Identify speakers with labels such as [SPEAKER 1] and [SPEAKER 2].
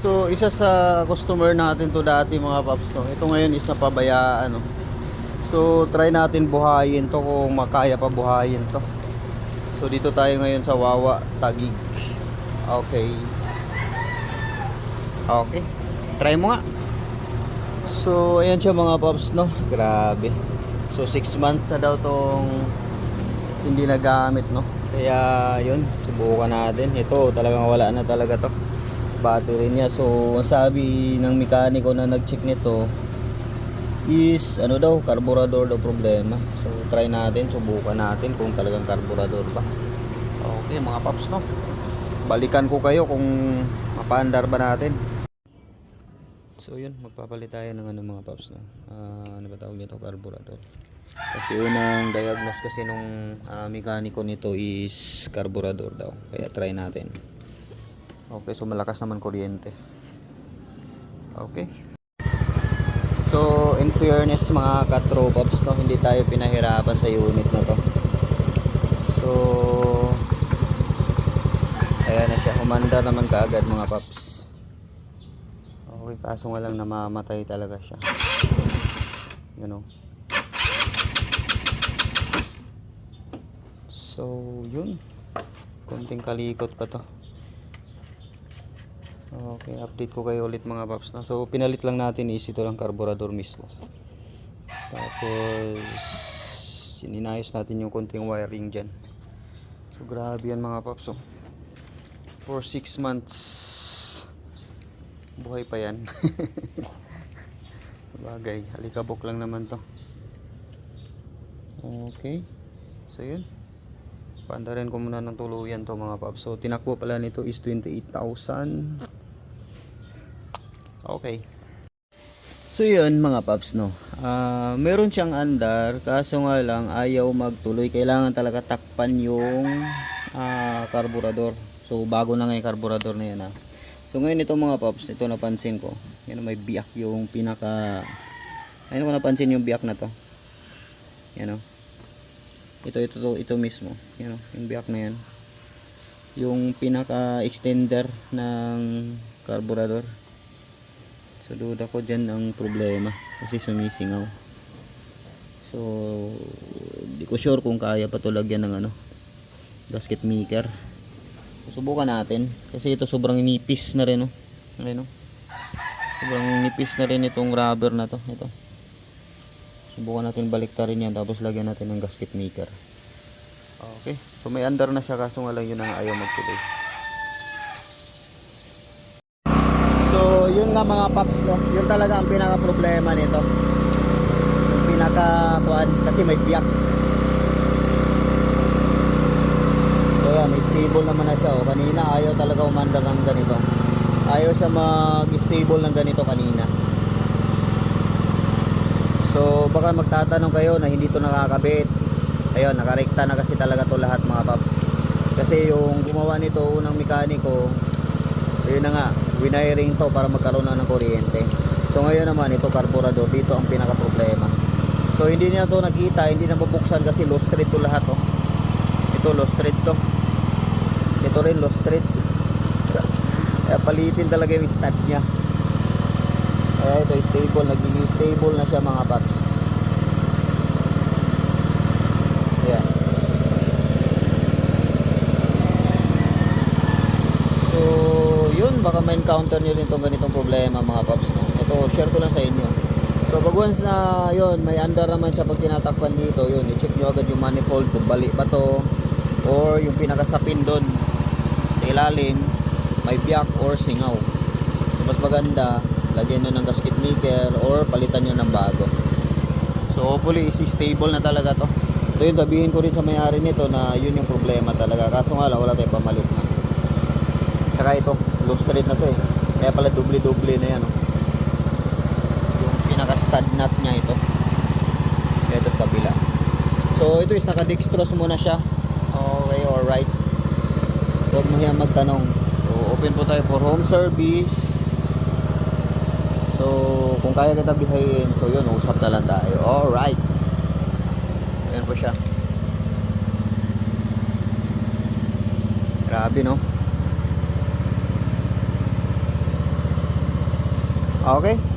[SPEAKER 1] So, isa sa customer natin to dati mga paps no. Ito ngayon is napabayaan no. So, try natin buhayin to kung makaya pa buhayin to. So, dito tayo ngayon sa Wawa, Taguig. Okay. Okay. Try mo nga. So, ayan siya mga paps no. Grabe. So, 6 months na daw tong hindi nagamit no. Kaya, yun. Subukan natin. Ito, talagang wala na talaga to. Battery niya. So, ang sabi ng mekaniko na nag-check nito is ano daw, carburetor daw problema. So, try natin, subukan natin kung talagang carburetor ba. Okay, mga paps no. Balikan ko kayo kung mapaandar ba natin. So, yun, magpapalit tayo ng ano mga paps no. Ano ba tawag nito, carburetor. Kasi unang diagnose kasi nung mekaniko nito is carburetor daw. Kaya try natin. Okay, so malakas naman kuryente. Okay. So, in fairness mga katropaps no, hindi tayo pinahirapan sa unit na to. So, ayan na siya. Humanda naman kaagad mga paps. Okay, kaso nga lang namamatay talaga siya. You know. So, yun. Konting kalikot pa to. Okay, update ko kayo ulit mga paps na. So, pinalit lang natin is ito lang carburetor mismo. Tapos, inayos natin yung konting wiring dyan. So, grabe yan mga paps. So, for 6 months, buhay pa yan. Bagay, halikabok lang naman to. Okay. So, yun. Paandarin ko muna ng tuluyan to mga paps. So, tinakbo pala nito is 28,000. Okay. So yun mga paps no. Meron siyang andar kaso nga lang ayaw magtuloy. Kailangan talaga takpan yung carburetor. So bago na nga yung carburetor na yan ha. So ngayon ito mga paps, ito napansin ko. Yan may biyak yung pinaka. Ayun ko napansin yung biyak na to. Yan o. Ito mismo. Yan o, yung biyak na yan. Yung pinaka extender ng carburetor. So duda ko dyan ang problema kasi sumisingaw. So di ko sure kung kaya pa to lagyan ng ano, gasket maker. Subukan natin kasi ito sobrang nipis na rin no. Ayun no. Sobrang nipis na rin itong rubber na to. Ito. Subukan natin baliktarin yan tapos lagyan natin ng gasket maker. Okay. So may andar na siya kaso nga lang yun ang ayaw magtuloy. So yun nga mga paps no, yun talaga ang pinaka problema nito. Yung pinaka kuan kasi may biyak. So yan, stable naman na siya. O, kanina ayaw talaga umandar ng ganito. Ayaw siya mag-stable ng ganito kanina. So baka magtatanong kayo na hindi to nakakabit. Ayun, nakarekta na kasi talaga to lahat mga paps. Kasi yung gumawa nito unang mekaniko, so yun na nga, winiring to para magkaroon na ng kuryente. So ngayon naman ito carburetor, dito ang pinaka problema. So hindi niya to nakita, hindi na mabuksan kasi low street to lahat oh. Ito low street to. Ito rin low street. Kaya palitin talaga yung stud niya. Kaya ito stable, nagiging stable na siya mga paps. Ayan. So yun, baka ma-encounter nyo rin itong ganitong problema mga paps no? Ito, share ko lang sa inyo. So pag once na yun, may andar naman siya pag tinatakpan dito, yun, i-check nyo agad yung manifold kung bali ba to or yung pinakasapin doon sa ilalim may biyak or singaw. So mas maganda lagyan nyo ng gasket maker or palitan nyo ng bago. So hopefully is stable na talaga to. So yun, sabihin ko rin sa may-ari nito na yun yung problema talaga, kaso nga lang wala tayong pamalit na. Saka ito, low street na to eh. Kaya pala doble-doble na yan. Oh. Yung pinaka-stud nut niya ito. Kaya ito sa kabila. So ito is naka-dextrose muna siya. Okay, alright. Huwag mo yan magtanong. So open po tayo for home service. So kung kaya kita bihayin, so yun, usap na lang tayo. Alright. Ayan po siya. Grabe no. Okay?